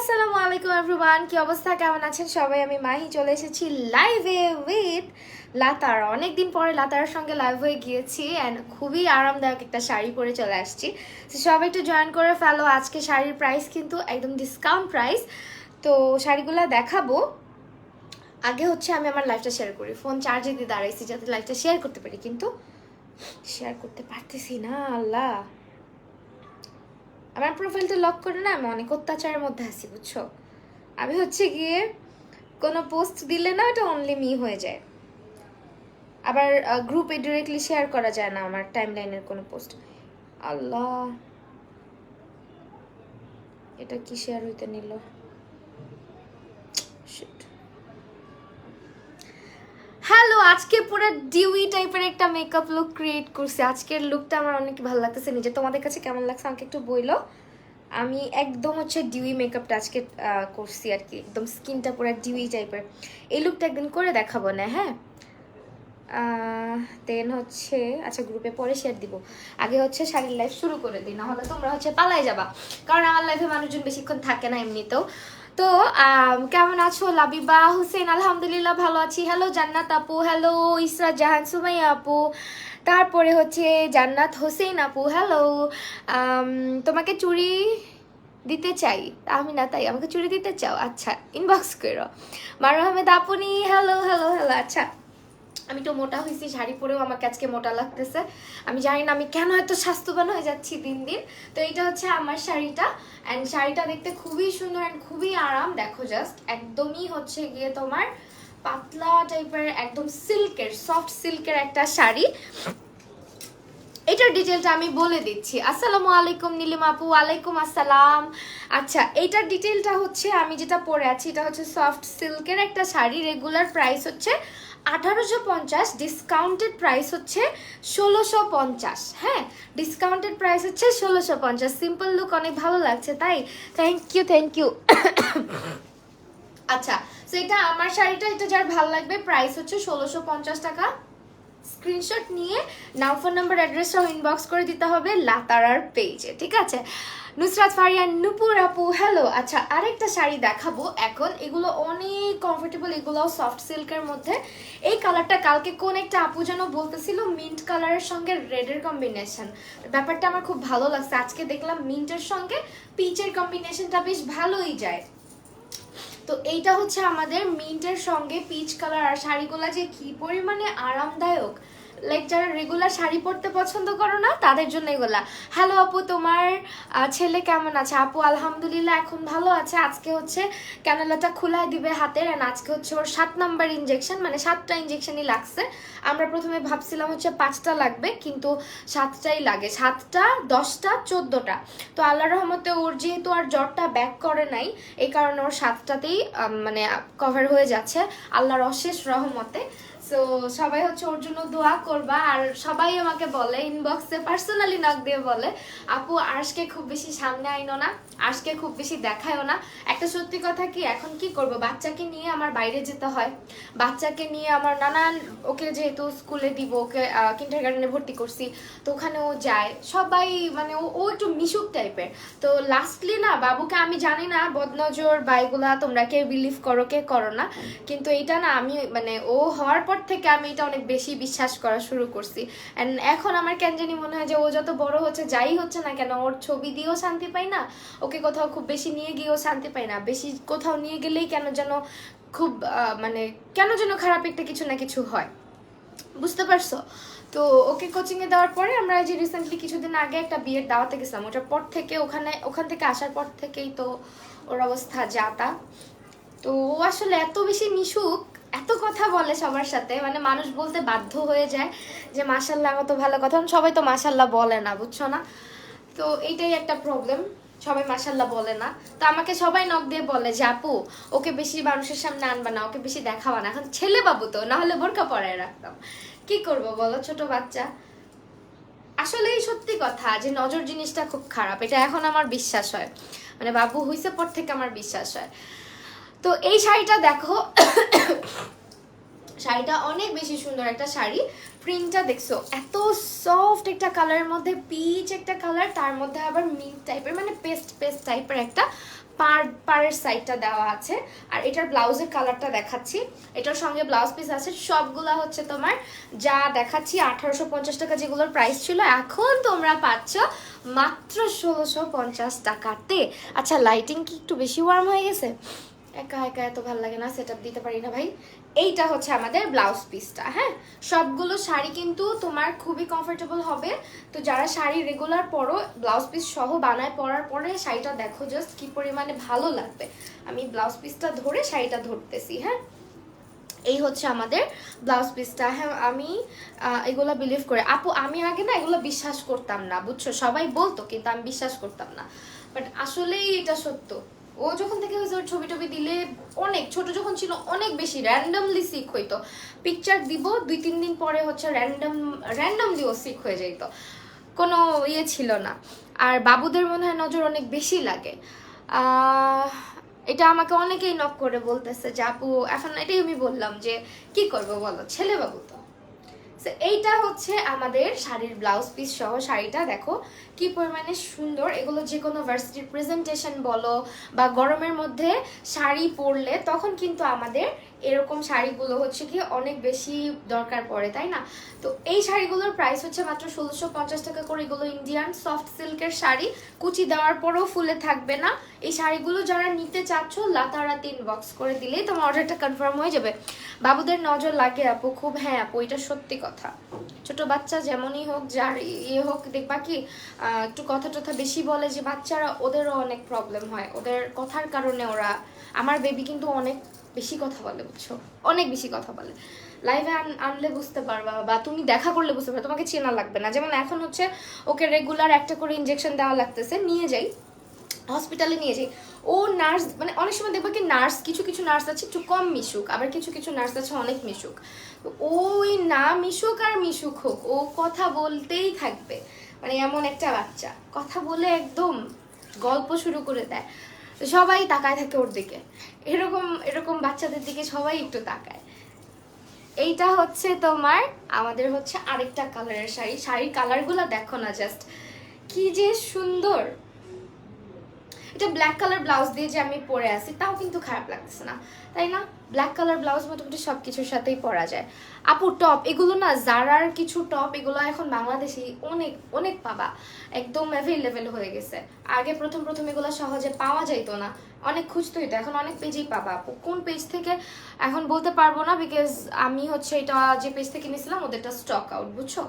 আসসালামু আলাইকুম এভরিওয়ান, কি অবস্থা, কেমন আছেন সবাই? আমি মাহি চলে এসেছি লাইভে উইথ লাতার। অনেকদিন পরে লাতার সঙ্গে লাইভ হয়ে গিয়েছি অ্যান্ড খুবই আরামদায়ক একটা শাড়ি পরে চলে আসছি। তো সবাই একটু জয়েন করে ফেলো। আজকে শাড়ির প্রাইস কিন্তু একদম ডিসকাউন্ট প্রাইস। তো শাড়িগুলো দেখাবো। আগে হচ্ছে আমি আমার লাইভটা শেয়ার করি। ফোন চার্জে দিয়ে দাঁড়াইছি যাতে লাইভটা শেয়ার করতে পারি, কিন্তু শেয়ার করতে পারতেছি না। আল্লাহ, আমার প্রোফাইলটা লক করে না, আমি অনেক অত্যাচারের মধ্যে আছি, বুঝছো? আমি হচ্ছে গিয়ে কোনো পোস্ট দিলে না এটা অনলি মি হয়ে যায়, আবার গ্রুপে ডিরেক্টলি শেয়ার করা যায় না আমার টাইমলাইনের কোনো পোস্ট। আল্লাহ, এটা কি শেয়ার হইতে নিল? হ্যালো, আজকে পুরো ডিউই টাইপের একটা মেকআপ লুক ক্রিয়েট করছি। আজকের লুকটা আমার অনেক ভালো লাগতেছে নিজে। তোমাদের কাছে কেমন লাগছে আমাকে একটু বইলো। আমি একদম হচ্ছে ডিউই মেকআপটা আজকে করছি আর কি, একদম স্কিনটা পুরো ডিউই টাইপের। এই লুকটা একদিন করে দেখাবো না? হ্যাঁ, দেন হচ্ছে আচ্ছা গ্রুপে পরে শেয়ার দিব। আগে হচ্ছে শাড়ির লাইভ শুরু করে দিই, না হলে তোমরা হচ্ছে পালাই যাবা, কারণ আমার লাইফে মানুষজন বেশিক্ষণ থাকে না এমনিতেও। তো কেমন আছো লাবিবা হুসেন? আলহামদুলিল্লাহ ভালো আছি। হ্যালো জান্নাত আপু, হ্যালো ইসরা জাহান সুমাইয়া আপু, তারপরে হচ্ছে জান্নাত হোসেন আপু, হ্যালো। তোমাকে চুড়ি দিতে চাই, আমি না তাই আমাকে চুড়ি দিতে চাও? আচ্ছা ইনবক্স করো। মারু আহমেদ আপনি, হ্যালো হ্যালো হ্যালো। আচ্ছা, আমি তো মোটা হয়েছি, শাড়ি পরেও আমাকে আজকে মোটা লাগতেছে। আমি জানি না আমি কেন এত স্বাস্থ্যবান হয়ে যাচ্ছি দিন দিন। তো এইটা হচ্ছে আমার শাড়িটা, অ্যান্ড শাড়িটা দেখতে খুবই সুন্দর অ্যান্ড খুবই আরাম। দেখো জাস্ট, একদমই হচ্ছে গিয়ে তোমার পাতলা টাইপের, একদম সিল্কের, সফট সিল্কের একটা শাড়ি। এটার ডিটেলটা আমি বলে দিচ্ছি। আসসালামু আলাইকুম নীলিমা আপু। ওয়ালাইকুম আসসালাম। আচ্ছা, এইটার ডিটেলটা হচ্ছে আমি যেটা পরে আছি এটা হচ্ছে সফট সিল্কের একটা শাড়ি। রেগুলার প্রাইস হচ্ছে 1850, ডিসকাউন্টেড প্রাইস হচ্ছে 1650। হ্যাঁ, ডিসকাউন্টেড প্রাইস হচ্ছে 1650। সিম্পল লুক, অনেক ভালো লাগছে তাই? Thank you thank you. আচ্ছা, তো এটা আমার শাড়িটা, এটা যার ভালো লাগবে, প্রাইস হচ্ছে 1650 টাকা। স্ক্রিনশট নিয়ে নাম, ফোন নাম্বার, অ্যাড্রেস সহ ইনবক্স করে দিতে হবে লাতারার পেজে, ঠিক আছে? নুসরাত ফারিয়ান, নুপুর আপু, হ্যালো। আচ্ছা, আরেকটা শাড়ি দেখাবো এখন। এগুলো অনেক কমফোর্টেবল, এগুলোও সফট সিল্কের মধ্যে। এই কালারটা কালকে কোন একটা আপু যেন বলতেছিল মিন্ট কালারের সঙ্গে রেডের কম্বিনেশন, ব্যাপারটা আমার খুব ভালো লাগছে। আজকে দেখলাম মিন্টের সঙ্গে পিচের কম্বিনেশনটা বেশ ভালোই যায়। তো এইটা হচ্ছে আমাদের মিন্টের সঙ্গে পিচ কালার। আর শাড়িগুলো যে কি পরিমাণে আরামদায়ক, লাইক যারা রেগুলার শাড়ি পরতে পছন্দ করো না তাদের জন্য এগুলা। হ্যালো আপু, তোমার ছেলে কেমন আছে? আপু আলহামদুলিল্লাহ এখন ভালো আছে। আজকে হচ্ছে ক্যানেলাটা খোলা দিবে হাতের, আর আজকে হচ্ছে ওর 7 নাম্বার ইনজেকশন, মানে 7টা ইনজেকশনই লাগছে। আমরা প্রথমে ভাবছিলাম হচ্ছে 5টা লাগবে, কিন্তু 7টাই লাগে। 7টা, 10টা, 14টা। তো আল্লাহর রহমতে ওর যেহেতু আর জ্বরটা ব্যাক করে নাই, এই কারণে ওর 7টাতেই মানে কভার হয়ে যাচ্ছে আল্লাহর অশেষ রহমতে। সো সবাই হচ্ছে ওর জন্য দোয়া করবা। আর সবাই আমাকে বলে ইনবক্সে পার্সোনালি নক দিয়ে বলে, আপু আজকে খুব বেশি সামনে আইনো না, আজকে খুব বেশি দেখায়ও না। একটা সত্যি কথা কি, এখন কি করব, বাচ্চাকে নিয়ে আমার বাইরে যেতে হয়, বাচ্চাকে নিয়ে আমার নানান, ওকে যেহেতু স্কুলে দিব, ওকে কিন্ডারগার্টেনে ভর্তি করছি, তো ওখানে ও যায়, সবাই মানে ও একটু মিশুক টাইপের। তো লাস্টলি না বাবুকে, আমি জানি না বদনজর বা এগুলা তোমরা কে বিলিভ করো কে করো না, কিন্তু এটা না আমি মানে ও হওয়ার পর থেকে আমি এটা অনেক বেশি বিশ্বাস করা শুরু করছি। অ্যান্ড এখন আমার কেন জানি মনে হয় যে ও যত বড় হচ্ছে, যাই হচ্ছে না কেন, ওর ছবি দিয়েও শান্তি পাই না, ওকে কোথাও খুব বেশি নিয়ে গিয়েও শান্তি পাই না। বেশি কোথাও নিয়ে গেলেই কেন যেন খুব মানে কেন যেন খারাপ একটা কিছু না কিছু হয়, বুঝতে পারছো? তো ওকে কোচিংয়ে দেওয়ার পরে আমরা যে রিসেন্টলি কিছুদিন আগে একটা বিয়ের দাওয়াতে গেছিলাম, ওটার পর থেকে ওখান থেকে আসার পর থেকেই তো ওর অবস্থা যা তা। তো ও আসলে এত বেশি মিশুক, এত কথা বলে সবার সাথে, মানে মানুষ বলতে বাধ্য হয়ে যায় যে মাশাল্লাহ কত ভালো কথা। সবাই তো মাশাল্লাহ বলে না, বুঝছো না? তো এইটাই একটা প্রবলেম, সবাই মাশাল্লাহ বলে না। তো আমাকে সবাই নক দিয়ে বলে যে আপু ওকে বেশি মানুষের সামনে আনবা না, ওকে বেশি দেখাবা না। এখন ছেলে বাবু তো, না হলে বোরকা পরায় রাখতাম, কি করব বলো, ছোট বাচ্চা। আসলেই সত্যি কথা যে নজর জিনিসটা খুব খারাপ, এটা এখন আমার বিশ্বাস হয়, মানে বাবু হইছে পর থেকে আমার বিশ্বাস হয়। তো এই শাড়িটা দেখো, শাড়িটা অনেক বেশি সুন্দর একটা শাড়ি। প্রিন্টটা দেখছো, এত সফট একটা কালারের মধ্যে, পিচ একটা কালার, তার মধ্যে আবার মিন্ট টাইপের, মানে পেস্ট পেস্ট টাইপের একটা পাড়ের সাইডটা দেওয়া আছে। আর এটার ব্লাউজের কালারটা দেখাচ্ছি, এটার সঙ্গে ব্লাউজ পিস আছে। সবগুলা হচ্ছে তোমার যা দেখাচ্ছি 1850 টাকা যেগুলোর প্রাইস ছিল, এখন তোমরা পাচ্ছ মাত্র 1650 টাকাতে। আচ্ছা লাইটিং কি একটু বেশি ওয়ার্ম হয়ে গেছে? একা একা এত ভালো লাগে না, সেট আপ দিতে পারি না ভাই। এইটা হচ্ছে আমাদের ব্লাউজ পিসটা। হ্যাঁ, সবগুলো শাড়ি কিন্তু তোমার খুবই কমফোর্টেবল হবে। তো যারা শাড়ি রেগুলার পরো, ব্লাউজ পিস সহ বানায় পরার পরে শাড়িটা দেখো জাস্ট কি পরিমাণে ভালো লাগবে। আমি ব্লাউজ পিসটা ধরে শাড়িটা ধরতেছি। হ্যাঁ, এই হচ্ছে আমাদের ব্লাউজ পিসটা। হ্যাঁ, আমি এগুলো বিলিভ করে আপু, আমি আগে না এগুলো বিশ্বাস করতাম না, বুঝছো, সবাই বলতো কিন্তু আমি বিশ্বাস করতাম না। বাট আসলেই এটা সত্য। ও যখন থেকে হয়েছে ওর ছবি টবি দিলে, অনেক ছোট যখন ছিল অনেক বেশি র্যান্ডমলি সিক হইতো। পিকচার দিব 2-3 দিন পরে হচ্ছে র্যান্ডমলি ও সিক হয়ে যেত, কোনো ইয়ে ছিল না। আর বাবুদের মনে হয় নজর অনেক বেশি লাগে। এটা আমাকে অনেকেই নক করে বলতেছে যে আপু, এখন এটাই আমি বললাম যে কি করব বলো, ছেলে বাবু তো। এইটা হচ্ছে আমাদের শাড়ির ব্লাউজ পিস সহ শাড়িটা, দেখো কি পরিমাণে সুন্দর। এগুলো যে কোনো ভার্সিটির প্রেজেন্টেশন বলো বা গরমের মধ্যে শাড়ি পরলে তখন কিন্তু আমাদের এরকম শাড়িগুলো হচ্ছে কি অনেক বেশি দরকার পড়ে, তাই না? তো এই শাড়িগুলোর প্রাইস হচ্ছে মাত্র 1650 টাকা করে। এগুলো ইন্ডিয়ান সফট সিল্কের শাড়ি, কুচি দেওয়ার পরেও ফুলে থাকবে না। এই শাড়িগুলো যারা নিতে চাচ্ছ রাতারাতি ইনবক্স করে দিলেই তোমার অর্ডারটা কনফার্ম হয়ে যাবে। বাবুদের নজর লাগে আপু খুব। হ্যাঁ আপু, এটা সত্যি কথা। ছোট বাচ্চা যেমনই হোক, যার ইয়ে হোক, দেখবা কি একটু কথা টথা বেশি বলে যে বাচ্চারা, ওদেরও অনেক প্রবলেম হয় ওদের কথার কারণে। ওরা, আমার বেবি কিন্তু অনেক বেশি কথা বলে, বুঝছো, অনেক বেশি কথা বলে। লাইভে আনলে বুঝতে পারবা বা তুমি দেখা করলে বুঝতে পারবে, তোমাকে চেনা লাগবে না। যেমন এখন হচ্ছে ওকে রেগুলার একটা করে ইনজেকশন দেওয়া লাগতেছে, নিয়ে যাই হসপিটালে নিয়ে যাই। ও নার্স, মানে অনেক সময় দেখবা কি নার্স, কিছু কিছু নার্স আছে একটু কম মিশুক, আবার কিছু কিছু নার্স আছে অনেক মিশুক। ওই না মিশুক আর মিশুক হোক, ও কথা বলতেই থাকবে। মানে এমন একটা বাচ্চা, কথা বলে একদম গল্প শুরু করে দেয়, সবাই তাকায় থাকে ওর দিকে। এরকম এরকম বাচ্চাদের দিকে সবাই একটু তাকায়। এইটা হচ্ছে তোমার আমাদের হচ্ছে আরেকটা কালারের শাড়ি। শাড়ির কালারগুলো দেখো না, জাস্ট কি যে সুন্দর। এটা ব্ল্যাক কালার ব্লাউজ দিয়ে যে আমি পরে আছি, তাও কিন্তু খারাপ লাগতেছে না, তাই না? ব্ল্যাক কালার ব্লাউজ মোটামুটি সব কিছুর সাথেই পরা যায়। আপু টপ এগুলো না, জারার কিছু টপ এগুলো এখন বাংলাদেশে অনেক অনেক পাবা, একদম অ্যাভেলেবেল হয়ে গেছে। আগে প্রথম প্রথম এগুলো সহজে পাওয়া যাইতো না, অনেক খুঁজতে হইতো, এখন অনেক পেজেই পাবা। আপু কোন পেজ থেকে এখন বলতে পারবো না, বিকজ আমি হচ্ছে এটা যে পেজ থেকে নিয়েছিলাম ওদেরটা স্টক আউট, বুঝছো।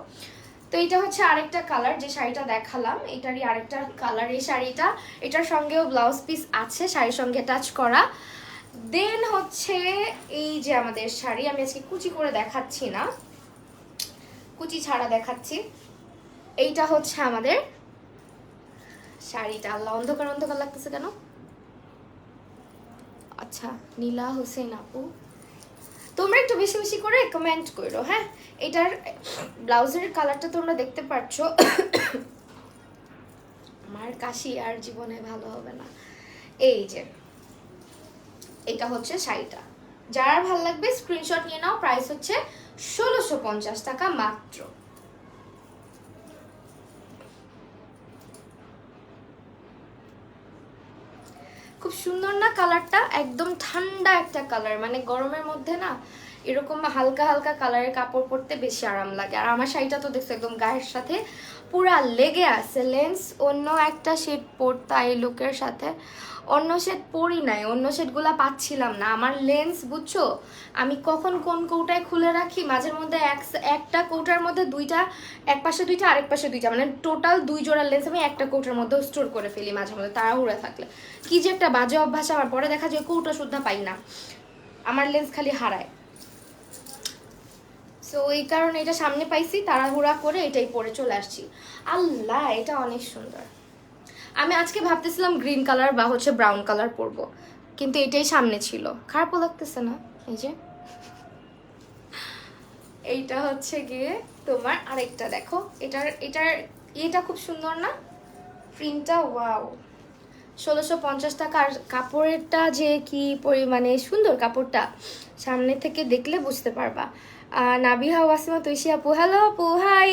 তো এটা হচ্ছে আরেকটা কালার, যে শাড়িটা দেখালাম এটারই আরেকটা কালার এই শাড়িটা। এটার সঙ্গেও ব্লাউজ পিস আছে শাড়ির সঙ্গে অ্যাটাচ করা। দেন হচ্ছে এই যে আমাদের শাড়ি, আমি আজকে কুচি করে দেখাচ্ছি না, কুচি ছাড়া দেখাচ্ছি। এইটা হচ্ছে আমাদের শাড়িটা। আল্লাহ, অন্ধকার অন্ধকার লাগতেছে কেন? আচ্ছা, নীলা হোসেন আপু, তোমরা একটু বেশি বেশি করে কমেন্ট করো। হ্যাঁ, এটার ব্লাউজের কালারটা তোমরা দেখতে পাচ্ছ। আমার কাশি আর জীবনে ভালো হবে না। এই যে এটা হচ্ছে শাড়িটা, যার ভালো লাগবে স্ক্রিনশট নিয়ে নাও। প্রাইস হচ্ছে 1650 টাকা মাত্র। খুব সুন্দর না কালারটা? একদম ঠান্ডা একটা কালার, মানে গরমের মধ্যে না এরকম হালকা হালকা কালারের কাপড় পরতে বেশি আরাম লাগে। আর আমার শাড়িটা তো দেখছো একদম গায়ের সাথে পুরা লেগে আছে। লেন্স অন্য একটা শেড পরতা এই লুকের সাথে, অন্য শেড পরি নাই, অন্য শেডগুলা পাচ্ছিলাম না। আমার লেন্স বুঝছো, আমি কখন কোন কৌটায় খুলে রাখি, মাঝের মধ্যে একটা কৌটার মধ্যে দুইটা, এক পাশে দুইটা আরেক পাশে দুইটা, মানে টোটাল 2 জোড়া লেন্স আমি একটা কৌটার মধ্যে স্টোর করে ফেলি মাঝে মধ্যে তাড়াহুড়া থাকলে। কি যে একটা বাজে অভ্যাস আমার, পরে দেখা যায় কৌটা শুদ্ধা পাই না, আমার লেন্স খালি হারায়। সো এই কারণে এটা সামনে পাইছি, তাড়াহুড়া করে এটাই পরে চলে আসছি। আল্লাহ, এটা অনেক সুন্দর। আমি আজকে ভাবতেছিলাম গ্রিন কালার বা হচ্ছে ব্রাউন কালার পরবো, কিন্তু এটাই সামনে ছিল। খারাপও লাগতেছে না? এই যে এইটা হচ্ছে গিয়ে তোমার আরেকটা, দেখো এটার এটার এটা খুব সুন্দর না প্রিন্টটা? ওয়াও, 1650 টাকা। আর কাপড়েরটা যে কি পরিমাণে সুন্দর, কাপড়টা সামনে থেকে দেখলে বুঝতে পারবা। নাবিহা ওয়াসিমা তুইশি আপু, হ্যালো আপু, হাই।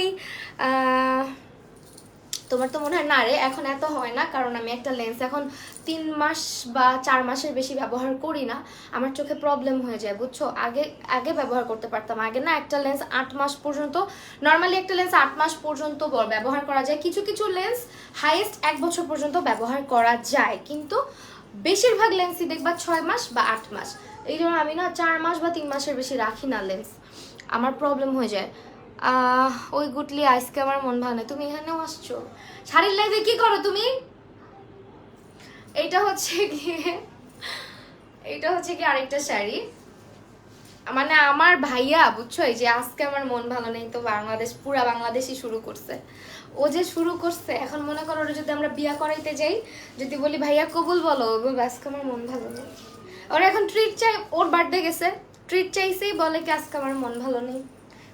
তোমার তো মনে হয় না রে, এখন এত হয় না, কারণ আমি একটা লেন্স এখন 3 মাস বা 4 মাসের বেশি ব্যবহার করি না, আমার চোখে প্রবলেম হয়ে যায় বুঝছো। আগে আগে ব্যবহার করতে পারতাম, আগে না একটা লেন্স 8 মাস পর্যন্ত, নর্মালি একটা লেন্স 8 মাস পর্যন্ত ব্যবহার করা যায়, কিছু কিছু লেন্স হাইয়েস্ট 1 বছর পর্যন্ত ব্যবহার করা যায়, কিন্তু বেশিরভাগ লেন্সই দেখবা 6 মাস বা 8 মাস। এই জন্য আমি না 4 মাস বা 3 মাসের বেশি রাখি না লেন্স, আমার প্রবলেম হয়ে যায়। ওই গুটলি আজকে আমার মন ভালো নেই, তুমি এখানেও আসছো, শাড়ির লাইভে কি করো তুমি? এটা হচ্ছে কি আরেকটা শাড়ি, মানে আমার ভাইয়া বুঝছো, এই যে আজকে আমার মন ভালো নেই তো পুরা বাংলাদেশই শুরু করছে, ও যে শুরু করছে, এখন মনে করো যদি আমরা বিয়া করাইতে যাই, যদি বলি ভাইয়া কবুল বলো, বলবো আজকে আমার মন ভালো নেই। ওরা এখন ট্রিট চাই, ওর বার্থডে গেছে, ট্রিট চাইছেই বলে কি আজকে আমার মন ভালো নেই,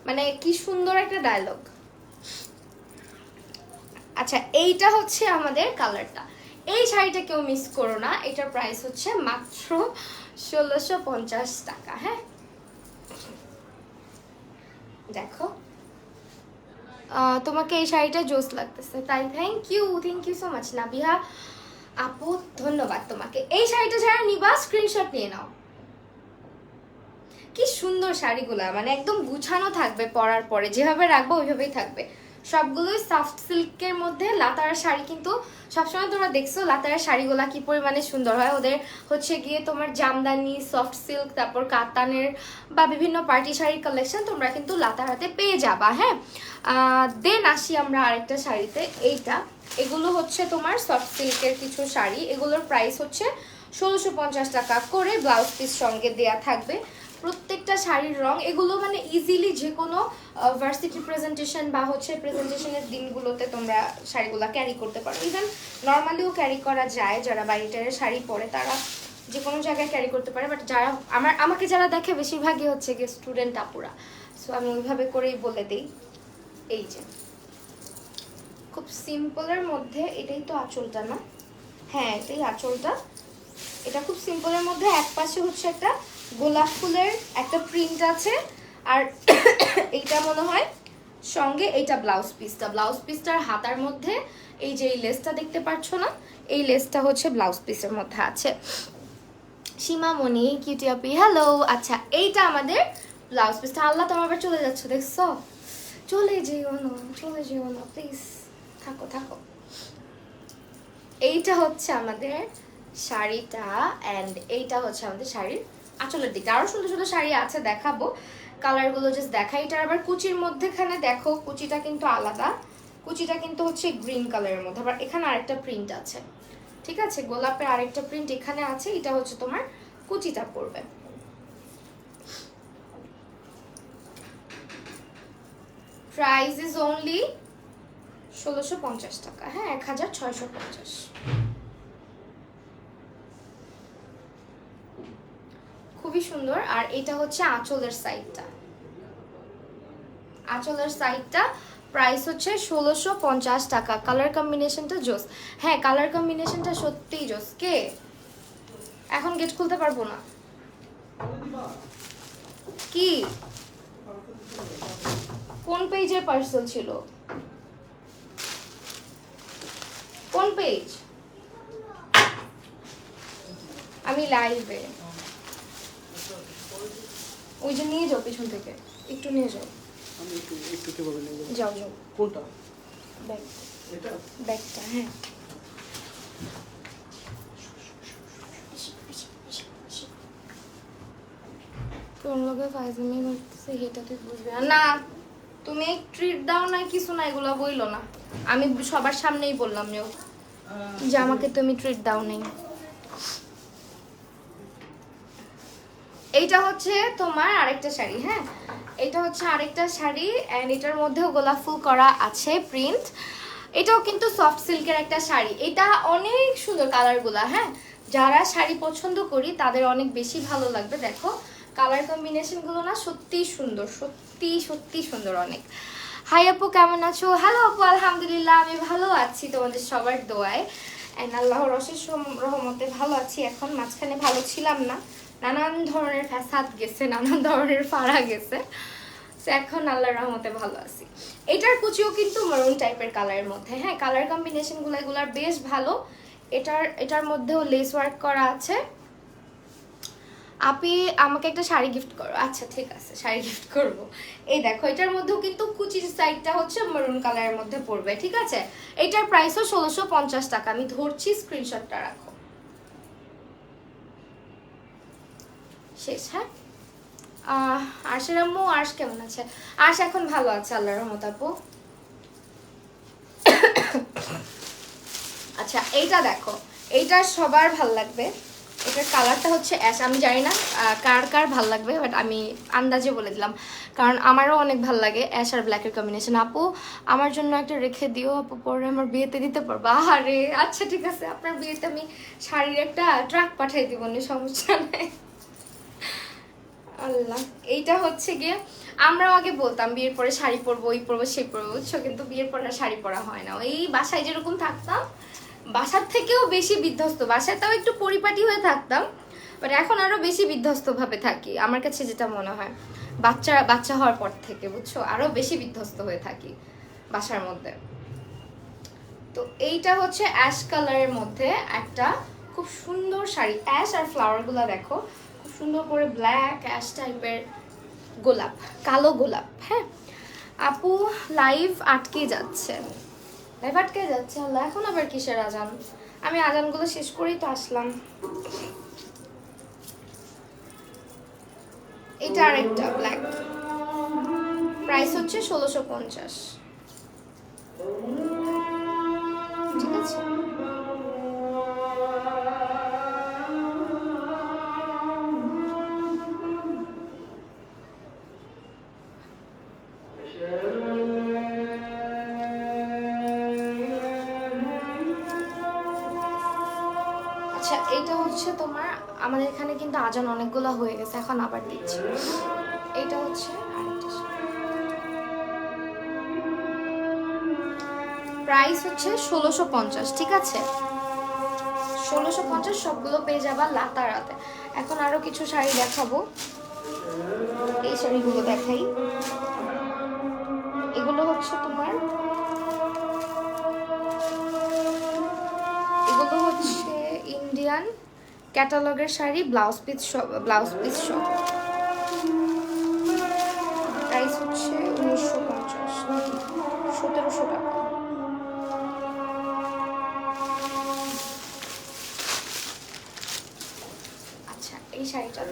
মানে কি সুন্দর একটা ডায়লগ। আচ্ছা, এইটা হচ্ছে আমাদের কালারটা, এই শাড়িটা কেউ মিস করো না, এটার প্রাইস হচ্ছে মাত্র 1650 টাকা। হ্যাঁ দেখো, তোমাকে এই শাড়িটা জোস লাগতেছে, তাই thank you so much Nabiha আপু, ধন্যবাদ তোমাকে। এই শাড়িটা যারা নিবা স্ক্রিনশট নিয়ে নাও, কি সুন্দর শাড়িগুলা, মানে একদম গুছানো থাকবে, পরার পরে যেভাবে রাখবো ওইভাবেই থাকবে, সবগুলোই সফট সিল্কের মধ্যে। লাতারা শাড়ি কিন্তু সবসময় তোমরা দেখছো লাতারা শাড়িগুলা কি পরিমাণে সুন্দর হয়, ওদের হচ্ছে গিয়ে তোমার জামদানি, সফট সিল্ক, তারপর কাতানের বা বিভিন্ন পার্টি শাড়ির কালেকশন তোমরা কিন্তু লাতারাতে পেয়ে যাবা। হ্যাঁ, দেন আসি আমরা আরেকটা শাড়িতে, এইটা, এগুলো হচ্ছে তোমার সফট সিল্কের কিছু শাড়ি, এগুলোর প্রাইস হচ্ছে 1650 টাকা করে, ব্লাউজ পিস সঙ্গে দেয়া থাকবে। প্রত্যেকটা শাড়ির রং, এগুলো মানে ইজিলি যে কোনো ভার্সিটি প্রেজেন্টেশন বা হচ্ছে প্রেজেন্টেশনের দিনগুলোতে তোমরা শাড়িগুলো ক্যারি করতে পারো, ইভেন নর্মালিও ক্যারি করা যায়, যারা বাইরেটারে শাড়ি পরে তারা যে কোনো জায়গায় ক্যারি করতে পারে, বাট যারা আমাকে যারা দেখে বেশিরভাগই হচ্ছে গিয়ে স্টুডেন্ট আপুরা, সো আমি ওইভাবে করেই বলে দিই। এই যে খুব সিম্পলের মধ্যে, এটাই তো আঁচলটা না? হ্যাঁ এটাই আঁচলটা, এটা খুব সিম্পলের মধ্যে, এক পাশে হচ্ছে একটা গোলাপ ফুলের একটা প্রিন্ট আছে, আর এইটা মনে হয় সঙ্গে এইটা ব্লাউজ পিসটার হাতার মধ্যে এই যে এই লেসটা দেখতে পাচ্ছ না, এই লেসটা হচ্ছে ব্লাউজ পিসের মধ্যে আছে। সীমামণি কিউটি আপি হ্যালো। আচ্ছা, এইটা আমাদের ব্লাউজ পিসটা। আল্লাহ, তোমার আবার চলে যাচ্ছে দেখছো, চলে যেও না প্লিজ, থাকো থাকো। এইটা হচ্ছে আমাদের শাড়িটা, অ্যান্ড এইটা হচ্ছে আমাদের শাড়ির আঁচলের দিকটা। আরো সুন্দর সুন্দর শাড়ি আছে, দেখাবো, কালারগুলো জাস্ট দেখাই। এটার আবার কুচির মধ্যেখানে দেখো, কুচিটা কিন্তু আলাদা, কুচিটা কিন্তু হচ্ছে গ্রিন কালারের মধ্যে, আবার এখানে আরেকটা প্রিন্ট আছে, ঠিক আছে, গোলাপের আরেকটা প্রিন্ট এখানে আছে, এটা হচ্ছে তোমার কুচিটা পড়বে। প্রাইস ইজ অনলি 1650 টাকা। হ্যাঁ, 1650। খুবই সুন্দর। আর এটা হচ্ছে আঁচলের সাইডটা, আঁচলের সাইডটা প্রাইস হচ্ছে 1650 টাকা। কালার কম্বিনেশনটা জোস, হ্যাঁ কালার কম্বিনেশনটা সত্যিই জোস। কে এখন গেট খুলতে পারবো না কি? কোন পেজের পার্সেল ছিল? কোন পেজ? আমি লাইভে, ওই যে নিয়ে যাও পিছন থেকে, একটু নিয়ে যাও। আমি একটু কিভাবে নেব? যাও যাও। কোনটা? ব্যাগ, এটা ব্যাগটা। হ্যাঁ, তোর লগে ফাইজলামি করতেছে, এটা তুই বুঝবি না। না, তুমি ট্রিট দাও না, কিছু না, এগুলো বইলো না। আমি সবার সামনেই বললাম যে আমাকে তুমি ট্রিট দাও নাই। এইটা হচ্ছে তোমার আরেকটা শাড়ি। হ্যাঁ, এটা হচ্ছে আরেকটা শাড়ি, এন্ড এটার মধ্যেও গোলাপ ফুল করা আছে প্রিন্ট। এটাও কিন্তু সফট সিল্কের একটা শাড়ি, এটা অনেক সুন্দর কালারগুলা। হ্যাঁ, যারা শাড়ি পছন্দ করি তাদের অনেক বেশি ভালো লাগবে। দেখো কালার কম্বিনেশন গুলো না সত্যি সুন্দর, সত্যি সত্যি সুন্দর অনেক। হাই আপু, কেমন আছো? হ্যালো আপু, আলহামদুলিল্লাহ আমি ভালো আছি তোমাদের সবার দোয়ায়, এন্ড আল্লাহর অশেষ রহমতে ভালো আছি। এখন মাঝখানে ভালো ছিলাম না, নানান ধরনের ফ্যাসাদ গেছে, নানান ধরনের ফাড়া গেছে, তো এখন আল্লাহর রহমতে ভালো আছি। এটার কুচিও কিন্তু মারুন টাইপের কালারের মধ্যে, হ্যাঁ কালার কম্বিনেশনগুলো এগুলার বেশ ভালো। এটার মধ্যেও লেস ওয়ার্ক করা আছে। আপনি আমাকে একটা শাড়ি গিফট করো। আচ্ছা ঠিক আছে, শাড়ি গিফট করব। এই দেখো এটার মধ্যেও কিন্তু কুচির সাইডটা হচ্ছে মেরুন কালারের মধ্যে পড়বে, ঠিক আছে। এটার প্রাইসও 1650 টাকা। আমি ধরছি, স্ক্রিনশটটা রাখো। শেষ, হ্যাঁ। আরশের আম্মু, আরশ কেমন আছে? আরশ এখন ভালো আছে আল্লাহর রহমত আপু। আচ্ছা এইটা দেখো, এইটা সবার ভাল লাগবে। এটার কালারটা হচ্ছে অ্যাশ। আমি জানি না কার কার ভাল লাগবে, বাট আমি আন্দাজে বলে দিলাম, কারণ আমারও অনেক ভাল লাগে অ্যাশ আর ব্ল্যাকের কম্বিনেশন। আপু আমার জন্য একটা রেখে দিও আপু, পরে আমার বিয়েতে দিতে পারবো। আরে আচ্ছা ঠিক আছে, আপনার বিয়েতে আমি শাড়ির একটা ট্রাক পাঠিয়ে দিব, সমস্যা নেই। আল্লাহ, এইটা হচ্ছে গিয়ে আমরাও আগে বলতাম বিয়ের পরে শাড়ি পরবো, এই পরবো সেই পরবো, বুঝছো, কিন্তু বিয়ের পরে শাড়ি পরা হয় না। এই বাসায় যেরকম থাকতাম, বাসার থেকেও বেশি বিধ্বস্ত, বাসায় তাও একটু পরিপাটি হয়ে থাকতাম, বাট এখন আরো বেশি বিধ্বস্ত ভাবে থাকি। আমার কাছে যেটা মনে হয় বাচ্চা হওয়ার পর থেকে, বুঝছো, আরো বেশি বিধ্বস্ত হয়ে থাকি বাসার মধ্যে। তো এইটা হচ্ছে অ্যাশ কালারের মধ্যে একটা খুব সুন্দর শাড়ি। অ্যাশ আর ফ্লাওয়ার গুলা দেখো, খুব সুন্দর করে ব্ল্যাক অ্যাশ টাইপের গোলাপ, কালো গোলাপ। হ্যাঁ আপু লাইভ আটকে যাচ্ছে, লাইভ আটকে যাচ্ছে। আল্লাহ, এখন আবার কিসের আজান? আমি আজানগুলো শেষ করেই তো আসলাম। এটা আরেকটা ব্ল্যাক, প্রাইস হচ্ছে 1650, ঠিক আছে। আচ্ছা এইটা হচ্ছে তোমার, আমাদের এখানে কিন্তু আজান অনেকগুলো হয়ে গেছে, এখন আবার দিচ্ছি। এইটা হচ্ছে আরেকটা, প্রাইস হচ্ছে 1650, ঠিক আছে। 1650 সবগুলো পেয়ে যাবা লাতারাতে। এখন আরো কিছু শাড়ি দেখাবো, এই শাড়িগুলো দেখাই। এগুলো হচ্ছে তোমার, এগুলো হচ্ছে ইন্ডিয়ান ক্যাটালগের শাড়ি, ব্লাউজ পিস সব, প্রাইস হচ্ছে 1950 নাকি 1700 টাকা। আচ্ছা এই শাড়িটা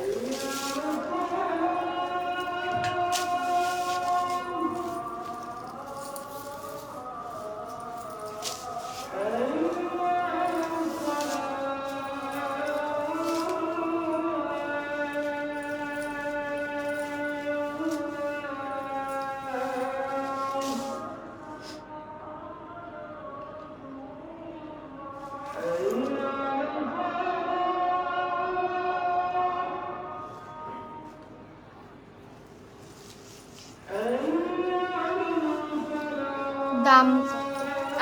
দাম।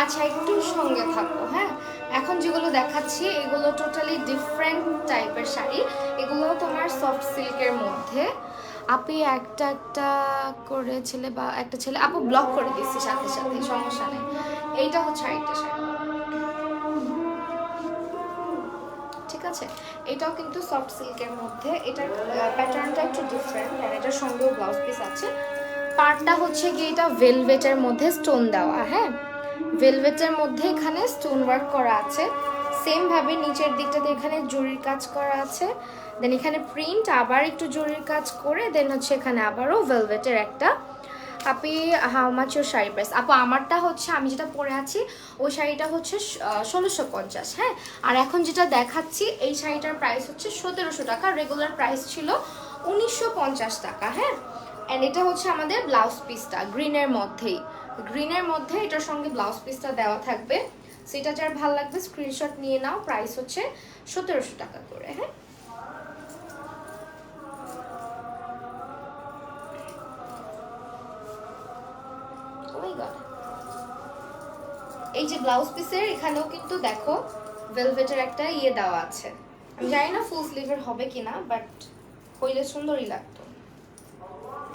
আচ্ছা একটু সঙ্গে থাকো, হ্যাঁ। এখন যেগুলো দেখাচ্ছি এগুলো টোটালি ডিফারেন্ট টাইপের শাড়ি। এগুলো তোমার সফট সিল্কের মধ্যে। আপনি একটা একটা করে ছেলে বা একটা ছেলে আপু ব্লক করে দিচ্ছি সাথে সাথে, সমস্যা নেই। এইটা হচ্ছে আরেকটা শাড়ি, ঠিক আছে। এটাও কিন্তু সফট সিল্কের মধ্যে। এটার প্যাটার্নটা একটু ডিফারেন্ট, আর এটার সঙ্গেও ব্লাউজ পিস আছে। পার্টটা হচ্ছে কি এটা ভেলভেটের মধ্যে স্টোন দেওয়া, হ্যাঁ ভেলভেটের মধ্যে এখানে স্টোন ওয়ার্ক করা আছে। সেম ভাবে নিচের দিকটাতে এখানে জরির কাজ করা আছে, দেন এখানে প্রিন্ট, আবার একটু জরির কাজ করে, দেন হচ্ছে এখানে আবারও ভেলভেটের একটা। আপনি how much your sari price? আপু আমারটা হচ্ছে, আমি যেটা পরে আছি ওই শাড়িটা হচ্ছে 1650, হ্যাঁ। আর এখন যেটা দেখাচ্ছি এই শাড়িটার প্রাইস হচ্ছে 1700 টাকা, রেগুলার প্রাইস ছিল 1950 টাকা, হ্যাঁ। অ্যান্ড এটা হচ্ছে আমাদের ব্লাউজ পিসটা গ্রিনের মধ্যেই, গ্রিনের মধ্যে এটার সঙ্গে ব্লাউজ পিসটা দেওয়া থাকবে। সেটা যার ভালো লাগবে স্ক্রিনশট নিয়ে নাও। প্রাইস হচ্ছে 1700 টাকা করে, হ্যাঁ। এই যে ব্লাউজ পিসের এখানেও কিন্তু দেখো ভেলভেটের একটা ইয়ে দেওয়া আছে। আমি জানি না ফুল স্লিভের হবে কিনা, বাট হইলে সুন্দরই লাগতো।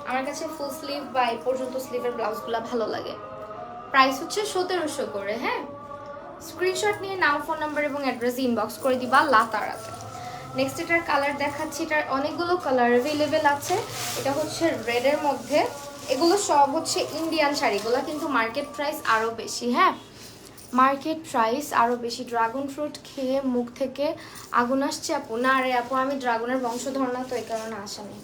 আমার কাছে ফুল স্লিভ বা এই পর্যন্ত স্লিভের ব্লাউজগুলো ভালো লাগে। প্রাইস হচ্ছে 1700 করে। হ্যাঁ, স্ক্রিনশট নিয়ে নাম, ফোন নাম্বার এবং অ্যাড্রেস ইনবক্স করে দিবা লাতারাতে। নেক্সট এটার কালার দেখাচ্ছি। এটার অনেকগুলো কালার অ্যাভেলেবেল আছে। এটা হচ্ছে রেডের মধ্যে। এগুলো সব হচ্ছে ইন্ডিয়ান শাড়িগুলো, কিন্তু মার্কেট প্রাইস আরও বেশি। হ্যাঁ, মার্কেট প্রাইস আরও বেশি। ড্রাগন ফ্রুট খেয়ে মুখ থেকে আগুন আসছে আপু? না রে আপু, আমি ড্রাগনের বংশধর না, তো এই কারণে আসা নেই।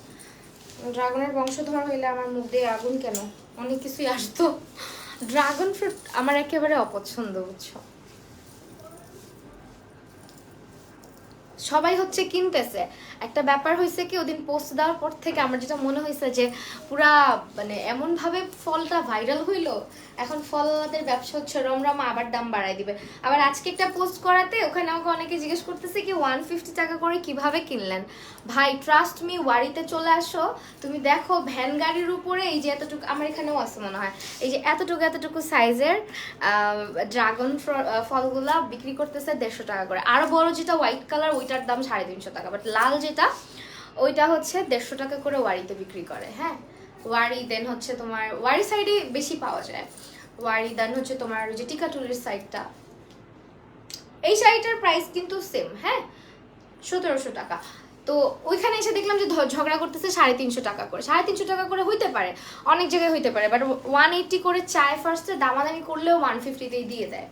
ড্রাগনের বংশধর হইলে আমার মুখ দিয়ে আগুন কেন, অনেক কিছুই আসতো। ড্রাগন ফ্রুট আমার একেবারে অপছন্দ, বুঝছো। সবাই হচ্ছে কিনতেছে। একটা ব্যাপার হয়েছে কি, ওদিন পোস্ট দেওয়ার পর থেকে আমার যেটা মনে হয়েছে যে পুরা মানে এমনভাবে ফলটা ভাইরাল হইলো, এখন ফলদের ব্যবসা হচ্ছে রমরমা, আবার দাম বাড়াই দিবে। আবার আজকে একটা পোস্ট করাতে ওখানে আমাকে অনেকে জিজ্ঞেস করতেছে কি 150 টাকা করে কিভাবে কিনলেন। ভাই ট্রাস্ট মি, ওয়ারিতে চলে আসো, তুমি দেখো ভ্যান গাড়ির উপরে এই যে এতটুকু, আমার এখানেও আছে মনে হয়, এই যে এতটুকু সাইজের ড্রাগন ফলগুলা বিক্রি করতেছে 150 টাকা করে। আরো বড় যেটা হোয়াইট কালার ওইটার দাম 350 টাকা, বাট লাল যেটা ওইটা হচ্ছে 150 টাকা করে ওয়ারিতে বিক্রি করে। হ্যাঁ, ওয়ারি দেন হচ্ছে তোমার ওয়ারি সাইডে বেশি পাওয়া যায়। ওয়ারি দেন হচ্ছে তোমার যে টিকাটুলির সাইডটা, এই শাড়িটার প্রাইস কিন্তু সেম। হ্যাঁ, 1700 টাকা। তো ওইখানে এসে দেখলাম যে ঝগড়া করতেছে 350 টাকা করে। 350 টাকা করে হইতে পারে, অনেক জায়গায় হইতে পারে, বাট 180 করে চায় ফার্স্টে, দামাদামি করলেও 150তেই দিয়ে দেয়।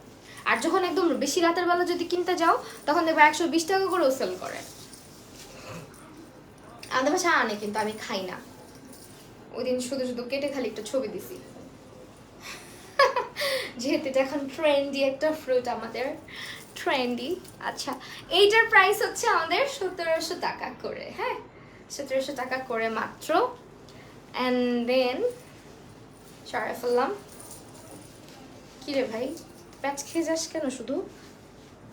আর যখন একদম বেশি রাতের বেলা যদি কিনতে যাও, তখন দেখবে 120 টাকা করেও সেল করে। আমাদের বাসায় আনে, কিন্তু আমি খাই না। ওই দিন শুধু শুধু কেটে খালি একটা ছবি দিছি, যেহেতু এটা এখন ট্রেন্ডি একটা ফ্রুট আমাদের, ট্রেন্ডি। আচ্ছা, এইটার প্রাইস হচ্ছে আমাদের 1700 টাকা করে। হ্যাঁ, 1700 টাকা করে মাত্র। অ্যান্ড দেন সরাই ফেললাম। কি রে ভাই, প্যাচ খেয়ে যাস কেন শুধু?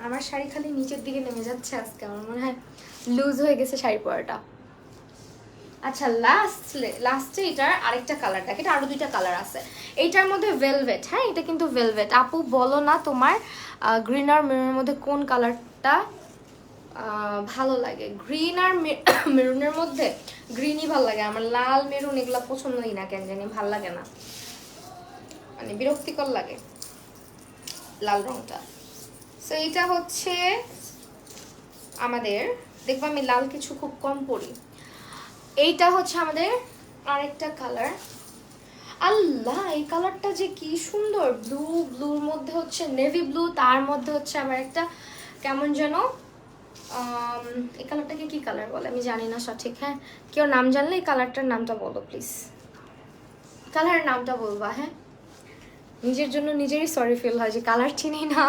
আমার শাড়ি খালি নিচের দিকে নেমে যাচ্ছে আজকে, আমার মনে হয় লুজ হয়ে গেছে শাড়ি পরাটা। আচ্ছা, লাস্টে এটার আরেকটা কালার দেখে, এটা আরো দুইটা কালার আছে। এইটার মধ্যে ভেলভেট। হ্যাঁ, এটা কিন্তু ভেলভেট। আপু বলো না তোমার গ্রিন আর মেরুনের মধ্যে কোন কালারটা ভালো লাগে? গ্রিন আর মেরুনের মধ্যে গ্রিনই ভালো লাগে আমার। লাল মেরুন এগুলা পছন্দই না, কেন জানি ভাল লাগে না, মানে বিরক্তিকর লাগে লাল রংটা। সো এইটা হচ্ছে আমাদের, দেখবো আমি লাল কিছু খুব কম পরি। এইটা হচ্ছে আমাদের আরেকটা কালার। আল্লাহ, এই কালারটা যে কি সুন্দর, ব্লুর মধ্যে হচ্ছে নেভি ব্লু, তার মধ্যে হচ্ছে আবার একটা কেমন যেন, এই কালারটাকে কি কালার বলে আমি জানি না সঠিক। হ্যাঁ, কেউ নাম জানলে এই কালারটার নামটা বলো প্লিজ, কালারের নামটা বলবা। হ্যাঁ, নিজের জন্য নিজেরই সরি ফিল হয় যে কালার চিনি না।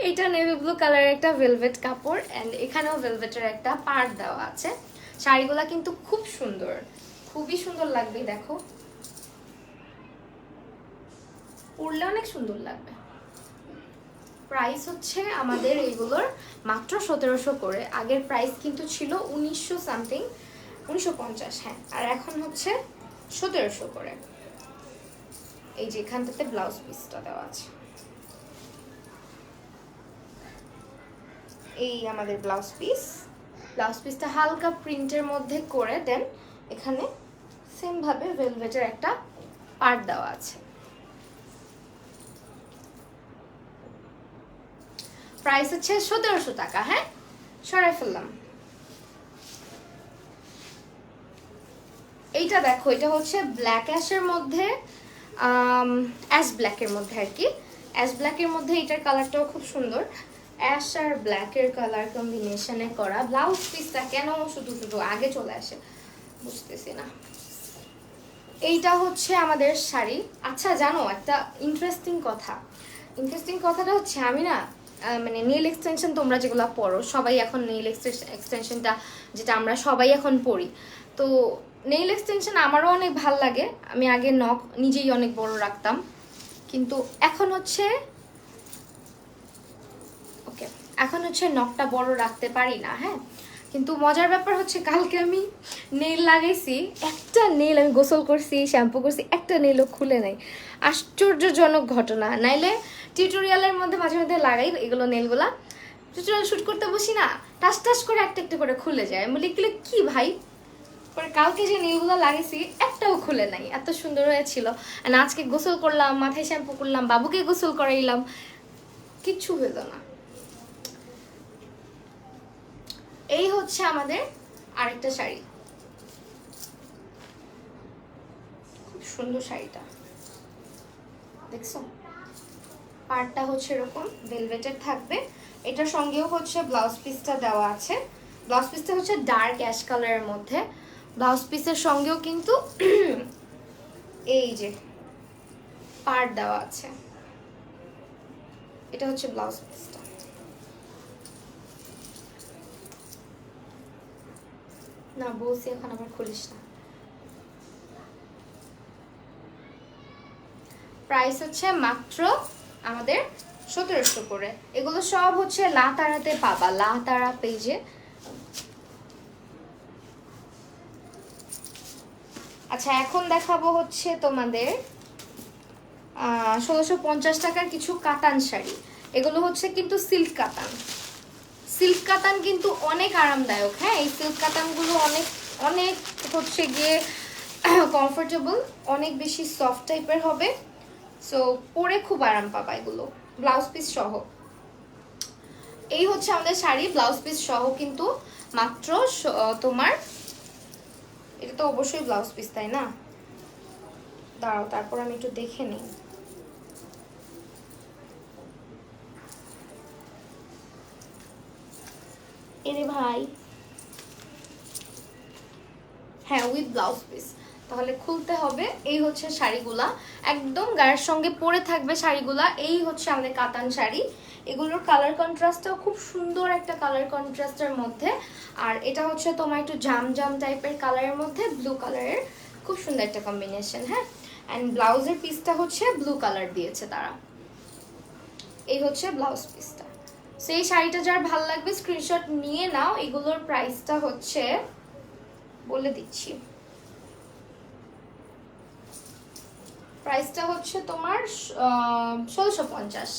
এটা নেভি ব্লু কালারের একটা ভেলভেট কাপড়, অ্যান্ড এখানেও ভেলভেটের একটা পার্ট দেওয়া আছে। শাড়িগুলা কিন্তু খুব সুন্দর, খুবই সুন্দর লাগবে। দেখো, পরলে অনেক সুন্দর লাগবে। প্রাইস হচ্ছে আমাদের এইগুলোর মাত্র 1700 করে। আগের প্রাইস কিন্তু ছিল 1900 সামথিং, 1950। হ্যাঁ, আর এখন হচ্ছে 1700 করে। এই যে এখানটাতে ব্লাউজ পিসটা দেওয়া আছে, এই আমাদের ব্লাউজ পিসটা হালকা প্রিন্টের মধ্যে করে দেন। এখানে সেম ভাবে ভেলভেটের একটা পার্ট দেওয়া আছে। প্রাইস হচ্ছে 1700 টাকা। হ্যাঁ, সরাই ফেললাম। এইটা দেখো, এটা হচ্ছে ব্ল্যাক অ্যাশের মধ্যে, অ্যাশ ব্ল্যাকের মধ্যে আর কি। অ্যাশ ব্ল্যাকের মধ্যে এটার কালারটাও খুব সুন্দর। অ্যাশ আর ব্ল্যাকের কালার কম্বিনেশনে করা ব্লাউজ পিসটা কেন শুধু শুধু আগে চলে আসে বুঝতেছি না। এইটা হচ্ছে আমাদের শাড়ি। আচ্ছা জানো একটা ইন্টারেস্টিং কথাটা হচ্ছে, আমি না মানে নেল এক্সটেনশন তোমরা যেগুলো পরো সবাই এখন নেল এক্সটেনশনটা যেটা আমরা সবাই এখন পরি, তো নেল এক্সটেনশন আমারও অনেক ভাল লাগে। আমি আগে নখ নিজেই অনেক বড় রাখতাম, কিন্তু এখন হচ্ছে নখটা বড় রাখতে পারি না। হ্যাঁ, কিন্তু মজার ব্যাপার হচ্ছে কালকে আমি নেল লাগাইছি, একটা নেল আমি গোসল করছি, শ্যাম্পু করছি, একটা নেলও খুলে নাই। আশ্চর্যজনক ঘটনা। নাইলে টিউটোরিয়ালের মধ্যে মাঝে মধ্যে লাগাই এগুলো নেলগুলা, টিউটোরিয়াল শুট করতে বসি না, টাস টাস করে একটা একটা করে খুলে যায়। আমি বলি এগুলো কি ভাই, পরে কালকে যে নীলগুলো লাগিয়েছি একটাও খুলে নাই, এত সুন্দর হয়েছিল। আর আজকে গোসল করলাম, মাথায় শ্যাম্পু করলাম, বাবুকে গোসল করাইলাম, কিচ্ছু হইল না। এই হচ্ছে আমাদের আরেকটা শাড়ি, খুব সুন্দর শাড়িটা দেখছো, পাড়টা হচ্ছে এরকম ভেলভেটের থাকবে। এটার সঙ্গেও হচ্ছে ব্লাউজ পিসটা দেওয়া আছে। ব্লাউজ পিসটা হচ্ছে ডার্ক অ্যাশ কালারের মধ্যে। ব্লাউজ পিসের সঙ্গেও কিন্তু এই যে পাড় দেওয়া আছে। এটা হচ্ছে ব্লাউজ পিসটা। না বলছি এখন আবার খুলিস না। প্রাইস হচ্ছে মাত্র আমাদের 1700 করে। এগুলো সব হচ্ছে লাতারাতে পাবা, লাতারা পেজে। আচ্ছা এখন দেখাবো হচ্ছে তোমাদের 1650 টাকার কিছু কাতান শাড়ি। এগুলো হচ্ছে কিন্তু সিল্ক কাতান। সিল্ক কাতান কিন্তু অনেক আরামদায়ক। হ্যাঁ, এই সিল্ক কাতানগুলো অনেক অনেক হচ্ছে গিয়ে কমফোর্টেবল, অনেক বেশি সফট টাইপের হবে। সো পরে খুব আরাম পাবা এগুলো, ব্লাউজ পিস সহ। এই হচ্ছে আমাদের শাড়ি, ব্লাউজ পিস সহ কিন্তু মাত্র তোমার, এটা তো অবশ্যই ব্লাউজ পিস তাই না? দাঁড়াও তারপর আমি একটু দেখে নিই। এরে ভাই, হ্যাঁ উইথ ব্লাউজ পিস। তাহলে খুলতে হবে। এই হচ্ছে শাড়িগুলা, একদম গায়ের সঙ্গে পরে থাকবে শাড়িগুলা। এই হচ্ছে আমাদের কাতান শাড়ি। এগুলোর কালার কন্ট্রাস্টটাও খুব সুন্দর একটা কালার কন্ট্রাস্টের মধ্যে। আর এটা হচ্ছে তোমার একটু জাম জাম টাইপের কালারের মধ্যে ব্লু কালারের, খুব সুন্দর একটা কম্বিনেশন। হ্যাঁ, অ্যান্ড ব্লাউজের পিসটা হচ্ছে ব্লু কালার দিয়েছে তারা। এই হচ্ছে ব্লাউজ পিসটা। সেই শাড়িটা যার ভালো লাগবে স্ক্রিনশট নিয়ে নাও। এগুলোর প্রাইসটা হচ্ছে বলে দিচ্ছি, প্রাইসটা হচ্ছে তোমার 1650।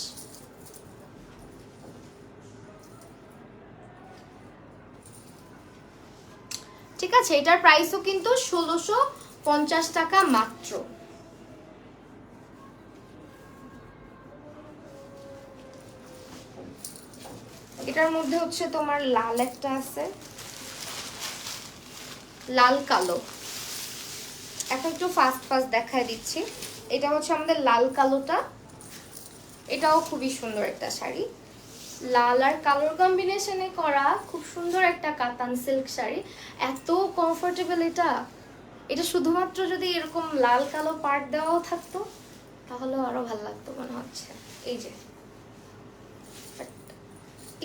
ঠিক আছে, এটার প্রাইসও কিন্তু 1650 টাকা মাত্র। এটার মধ্যে হচ্ছে তোমার লাল একটা আছে, লাল কালো। এখন একটু ফাস্ট ফাস্ট দেখায় দিচ্ছি। এটা হচ্ছে আমাদের লাল কালোটা, এটাও খুবই সুন্দর একটা শাড়ি। লাল আর কালোর কম্বিনেশনে করা খুব সুন্দর একটা কাতান সিল্ক শাড়ি, এত কমফোর্টেবল। এটা এটা শুধুমাত্র যদি এরকম লাল কালো পাড় দেওয়াও থাকতো তাহলে আরো ভালো লাগতো মনে হচ্ছে। এই যে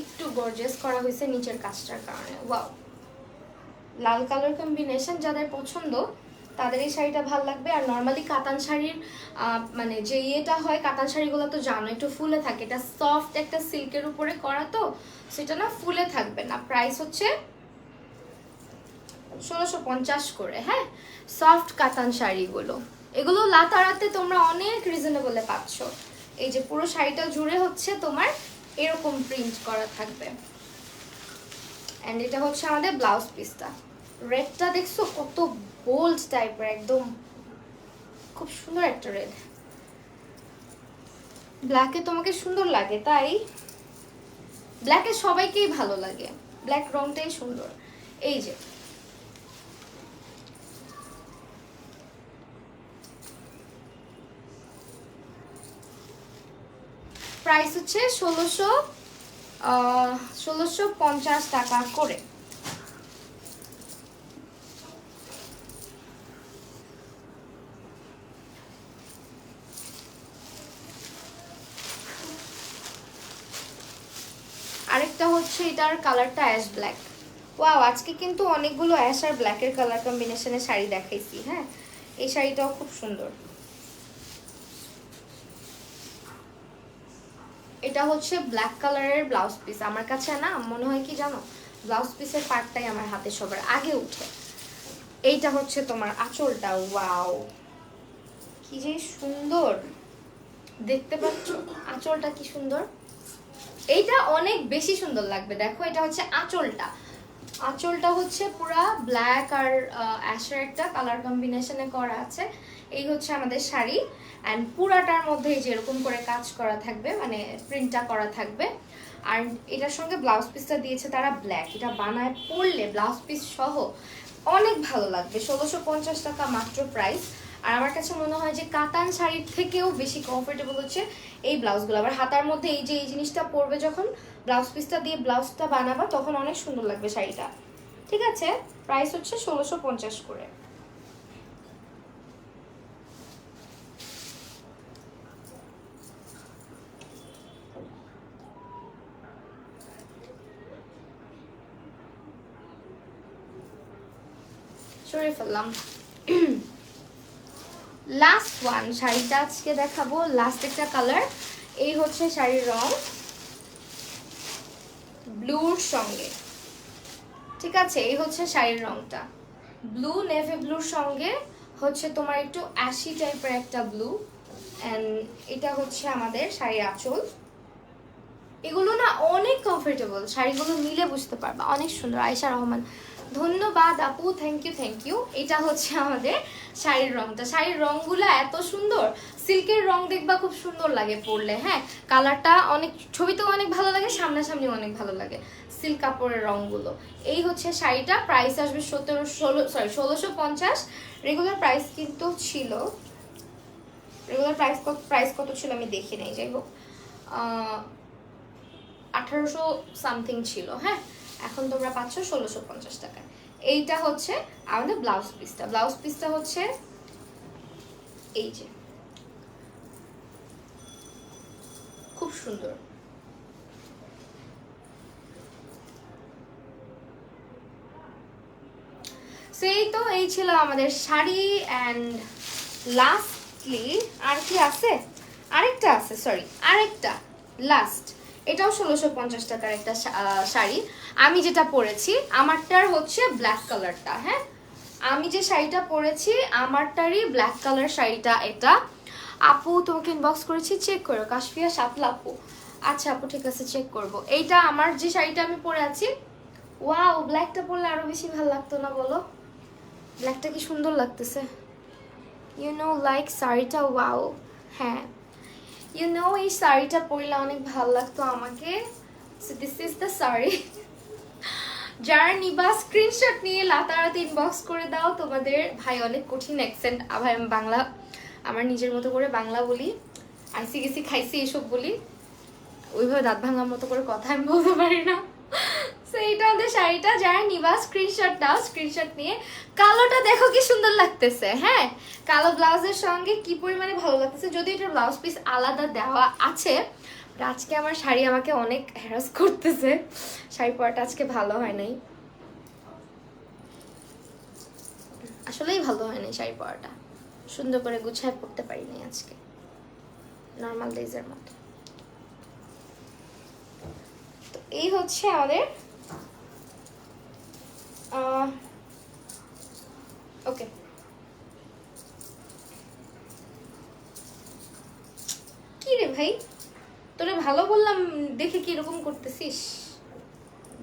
একটু গর্জিয়াস করা হয়েছে নিচের কাজটার কারণে। ওয়াও, লাল কালার কম্বিনেশন যাদের পছন্দ তাদের এই শাড়িটা ভালো লাগবে। আর নর্মালি কাতান শাড়ির মানে যে ইয়েটা হয়, কাতান শাড়িগুলো তো জানো একটু ফুলে থাকে, এটা সফট একটা সিল্কের উপরে করা, তো সেটা না ফুলে থাকবে না। প্রাইস হচ্ছে 1650 করে। হ্যাঁ, সফট কাতান শাড়িগুলো, এগুলো লাতারাতে তোমরা অনেক রিজনেবলে পাচ্ছ। এই যে পুরো শাড়িটা জুড়ে হচ্ছে তোমার এরকম প্রিন্ট করা থাকবে। এন্ড এটা হচ্ছে আমাদের ব্লাউজ পিসটা। রেডটা দেখছো কত বোল্ড টাইপের, একদম খুব সুন্দর একটা রেড। ব্ল্যাকে তোমাকে সুন্দর লাগে, তাই ব্ল্যাকে সবাইকেই ভালো লাগে, ব্ল্যাক রংটাই সুন্দর। এই যে প্রাইস হচ্ছে 1650 টাকা করে। আরেকটা হচ্ছে এটার কালারটা অ্যাশ ব্ল্যাক। ওয়াও, আজকে কিন্তু অনেকগুলো অ্যাশ আর ব্ল্যাকের কালার কম্বিনেশনের শাড়ি দেখাইছি। হ্যাঁ, এই শাড়িটাও খুব সুন্দর। এটা হচ্ছে ব্ল্যাক কালারের ব্লাউজ পিস। আমার কাছে না মনে হয় কি জানো, ব্লাউজ পিসের পার্টটাই আমার হাতে সবার আগে উঠে। এইটা হচ্ছে তোমার আঁচলটা। ওয়াও, কি যে সুন্দর দেখতে পাচ্ছ, আঁচলটা কি সুন্দর। এইটা অনেক বেশি সুন্দর লাগবে। দেখো এটা হচ্ছে আঁচলটা, আঁচলটা হচ্ছে পুরা ব্ল্যাক আর অ্যাশের একটা কালার কম্বিনেশনে করা আছে। এই হচ্ছে আমাদের শাড়ি, অ্যান্ড পুরাটার মধ্যে যেরকম করে কাজ করা থাকবে, মানে প্রিন্টটা করা থাকবে। আর এটার সঙ্গে ব্লাউজ পিসটা দিয়েছে তারা ব্ল্যাক। এটা বানায় পরলে ব্লাউজ পিস সহ অনেক ভালো লাগবে। 1650 টাকা মাত্র প্রাইস। আর আমার কাছে মনে হয় যে কাতান শাড়ির থেকেও বেশি কমফোর্টেবল হচ্ছে এই ব্লাউজগুলো। আবার হাতার মধ্যে এই যে এই জিনিসটা পরবে, যখন ব্লাউজ পিসটা দিয়ে ব্লাউজটা বানাবা তখন অনেক সুন্দর লাগবে শাড়িটা। ঠিক আছে, প্রাইস হচ্ছে 1650 করে। সরে ফেললাম। লাস্ট ওয়ান শাড়িটা আজকে দেখাবো, লাস্ট একটা কালার। এই হচ্ছে শাড়ির রং, ব্লুর সঙ্গে। ঠিক আছে, এই হচ্ছে শাড়ির রংটা, ব্লু নেভি ব্লুর সঙ্গে হচ্ছে তোমার একটু অ্যাশি টাইপের একটা ব্লু। অ্যান্ড এটা হচ্ছে আমাদের শাড়ির আঁচল। এগুলো না অনেক কমফোর্টেবল, শাড়িগুলো নিলে বুঝতে পারবা, অনেক সুন্দর। আয়েশা রহমান, ধন্যবাদ আপু, থ্যাংক ইউ থ্যাংক ইউ। এটা হচ্ছে আমাদের শাড়ির রংটা। শাড়ির রংগুলো এত সুন্দর, সিল্কের রং দেখবা খুব সুন্দর লাগে পরলে। হ্যাঁ, কালারটা অনেক, ছবিতেও অনেক ভালো লাগে, সামনাসামনি অনেক ভালো লাগে সিল্ক কাপড়ের রংগুলো। এই হচ্ছে শাড়িটা, প্রাইস আসবে 1650। রেগুলার প্রাইস কিন্তু ছিল, রেগুলার প্রাইস কত ছিল আমি দেখি নাই, যাই হোক 1800 সামথিং ছিল। হ্যাঁ, এখন তোমরা পাচ্ছ 1650 টাকায়। এইটা হচ্ছে আমাদের ব্লাউজ পিসটা। ব্লাউজ পিসটা হচ্ছে এই যে, খুব সুন্দর। সেই তো এই ছিল আমাদের শাড়ি। অ্যান্ড লাস্টলি আর কি আছে, আরেকটা আছে, সরি আরেকটা লাস্ট। এটাও 1650 টাকার একটা শাড়ি। আমি যেটা পরেছি আমারটার হচ্ছে ব্ল্যাক কালারটা। হ্যাঁ, আমি যে শাড়িটা পরেছি আমারটারই ব্ল্যাক কালার শাড়িটা এটা। আপু তোমাকে ইনবক্স করেছি, চেক করো। কাশফিয়া শাপলা আপু, আচ্ছা আপু ঠিক আছে, চেক করব। এইটা আমার যে শাড়িটা আমি পরে আছি। ওয়াও, ব্ল্যাকটা পরলে আরো বেশি ভালো লাগতো না বলো? ব্ল্যাকটা কি সুন্দর লাগতেছে, ইউ নো লাইক শাড়িটা, ওয়াও। হ্যাঁ, ইউ নো এই শাড়িটা পরলে অনেক ভালো লাগতো আমাকে। So this is the sari. যারা নিবা স্ক্রিনশট নিয়ে লাতারাতে ইনবক্স করে দাও। তোমাদের ভাই অনেক কঠিন অ্যাকসেন্ট, ভাই আমি বাংলা আমার নিজের মতো করে বাংলা বলি, আইসি গেছি খাইছি এসব বলি, ওইভাবে দাঁত ভাঙার মতো করে কথা আমি বলতে পারি না। সেইটা আমাদের শাড়িটা, যারা নিবা স্ক্রিনশট দাও। স্ক্রিনশট নিয়ে, কালোটা দেখো কি সুন্দর লাগতেছে। হ্যাঁ, কালো ব্লাউজের সঙ্গে কি পরিমাণে ভালো লাগতেছে। যদি এটা ব্লাউজ পিস আলাদা দেওয়া আছে, আজকে আমার শাড়ি আমাকে অনেক হ্যারাস করতেছে, শাড়ি পরাটা আজকে ভালো হয় নাই, আসলেই ভালো হয় নাই শাড়ি পরাটা, সুন্দর করে গুছায় পরতে পারি নাই আজকে, নর্মাল ডেজের মতো। তো এই হচ্ছে আমাদের ওকে। কি রে ভাই, তোরে ভালো বললাম দেখে কি এরকম করতেছিস,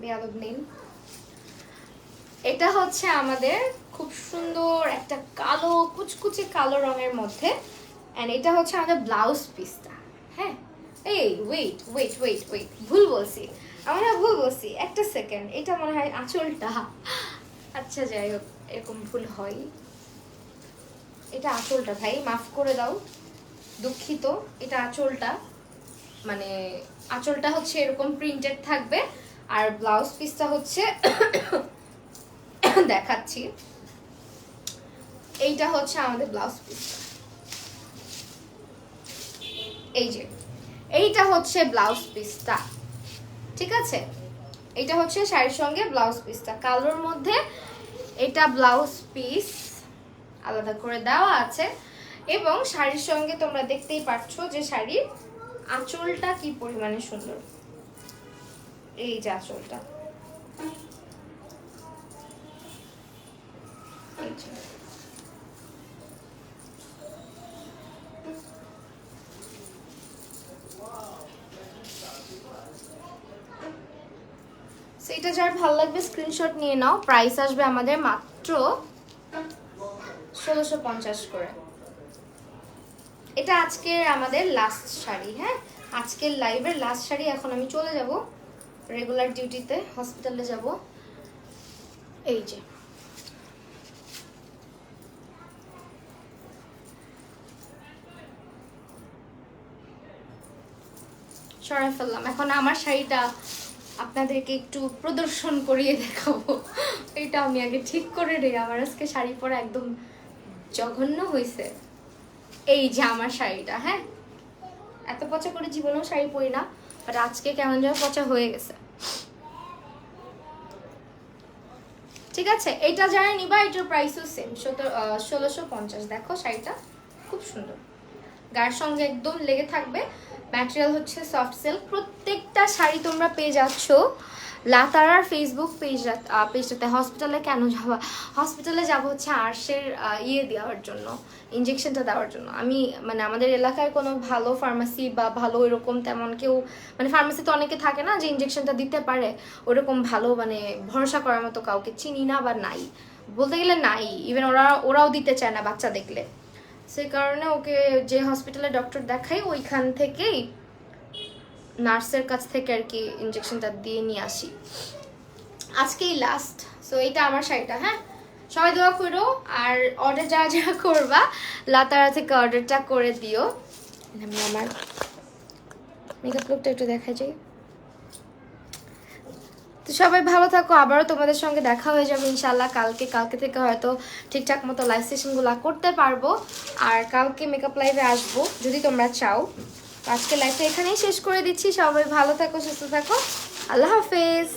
বেয়াদব নেই। এটা হচ্ছে আমাদের খুব সুন্দর একটা কালো, কুচকুচে কালো রঙের মধ্যে। এন্ড এটা হচ্ছে আমাদের ব্লাউজ পিসটা। হ্যাঁ, এই ওয়েট ওয়েট ওয়েট ওয়েট, ভুল বলছি, আমরা ভুল বলছি, একটা সেকেন্ড। এটা মনে হয় আঁচলটা, আচ্ছা যাই হোক, এরকম ভুল হয়। এটা আঁচলটা ভাই, মাফ করে দাও, দুঃখিত। এটা আঁচলটা, মানে আঁচলটা হচ্ছে এরকম প্রিন্টেড থাকবে। আর ব্লাউজ পিসটা হচ্ছে দেখাচ্ছি, এইটা হচ্ছে আমাদের ব্লাউজ পিস। এই যে এইটা হচ্ছে ব্লাউজ পিসটা, ঠিক আছে? এটা হচ্ছে শাড়ির সঙ্গে ব্লাউজ পিসটা, কালোর মধ্যে। এটা ব্লাউজ পিস আলাদা করে দেওয়া আছে। এবং শাড়ির সঙ্গে তোমরা দেখতেই পাচ্ছ যে শাড়ির আঁচলটা কি পরিমাণে সুন্দর। এই যে আঁচলটা, সো এটা যার ভালো লাগবে স্ক্রিনশট নিয়ে নাও। প্রাইস আসবে আমাদের মাত্র 1650 করে। এটা আজকের আমাদের লাস্ট শাড়ি। হ্যাঁ, আজকের লাইভের লাস্ট শাড়ি। এখন আমি চলে যাব রেগুলার ডিউটিতে, হসপিটালে যাব। এই যে সরাই ফেললাম। এখন আমার শাড়িটা আপনাদেরকে একটু প্রদর্শন করিয়ে দেখাবো। এটা আমি আগে ঠিক করে রে, আমার আজকে শাড়ি পরা একদম জঘন্য হয়েছে। এই যে আমার শাড়িটা, হ্যাঁ এত পচা করে জীবনেও শাড়ি পরি না, বাট আজকে কেমন যেন পচা হয়ে গেছে। ঠিক আছে, এটা যারা নিবা এটার প্রাইসও সেম 1650। দেখো শাড়িটা খুব সুন্দর, গায়ের সঙ্গে একদম লেগে থাকবে। ম্যাটেরিয়াল হচ্ছে সফট সিল্ক। প্রত্যেকটা শাড়ি তোমরা পেয়ে যাচ্ছ লাতারার ফেসবুক পেজটাতে। হসপিটালে কেন যাবা? হসপিটালে যাব হচ্ছে আর্শের দেওয়ার জন্য, ইঞ্জেকশনটা দেওয়ার জন্য। আমি মানে আমাদের এলাকায় কোনো ভালো ফার্মাসি বা ভালো এরকম তেমন কেউ, মানে ফার্মাসিতে অনেকে থাকে না যে ইঞ্জেকশনটা দিতে পারে, ওরকম ভালো মানে ভরসা করার মতো কাউকে চিনি না বা নাই, বলতে গেলে নাই। ইভেন ওরাও দিতে চায় না বাচ্চা দেখলে। সেই কারণে ওকে যে হসপিটালে ডক্টর দেখাই ওইখান থেকেই নার্সের কাছ থেকে আর কি ইঞ্জেকশনটা দিয়ে নিয়ে আসি। আজকেই লাস্ট। সো এইটা আমার শাড়িটা। হ্যাঁ, সবাই দোয়া করো। আর অর্ডার যারা যারা করবা লাতারা থেকে অর্ডারটা করে দিও। আমি আমার মেকআপ লুকটা একটু দেখা যাই। তো সবাই ভালো থাকো, আবারও তোমাদের সঙ্গে দেখা হয়ে যাবে ইনশাল্লাহ কালকে থেকে হয়তো ঠিকঠাক মতো লাইভ সেশনগুলো করতে পারবো। আর কালকে মেকআপ লাইভে আসবো যদি তোমরা চাও। আজকে লাইভটা এখানেই শেষ করে দিচ্ছি। সবাই ভালো থাকো, সুস্থ থাকো, আল্লাহ হাফেজ।